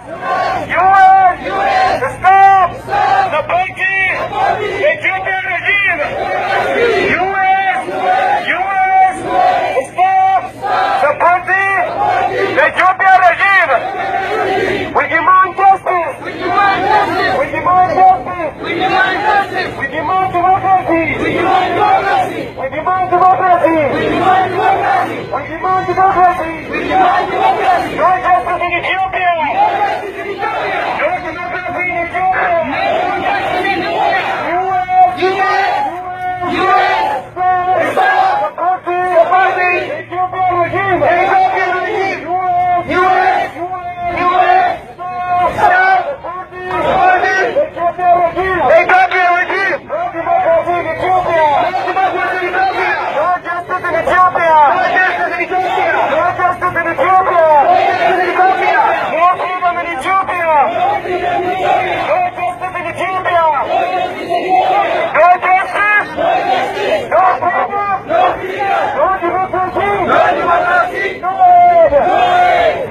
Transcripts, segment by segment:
ЮС! Stop! Supporting Ethiopian regime! ЮС! Stop! Supporting Ethiopian regime! We demand justice! We demand justice! We demand justice! We demand justice! We demand democracy! We demand democracy! We demand democracy! We demand democracy! We demand democracy! We demand democracy! No justice in Ethiopia! No justice in Ethiopia! No democracy in Ethiopia! No democracy in Ethiopia! US! Stop! Supporting Ethiopian regime! Ethiopian regime! US! Stop! Supporting Ethiopian regime! Ethiopian regime! No democracy in Ethiopia! No democracy in Ethiopia! No justice in Ethiopia! No justice in Ethiopia! No justice in Ethiopia! No justice in Ethiopia! No freedom in Ethiopia! No freedom in Ethiopia! No justice in Ethiopia! No justice! No justice! No freedom! No freedom! No democracy! No democracy! No aid!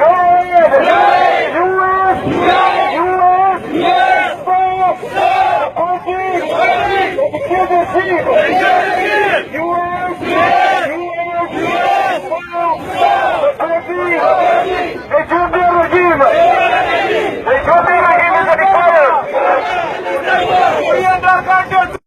No aid! No aid! No aid! US! US! Stop! Stop! Supporting! Supporting! Ethiopian regime! US!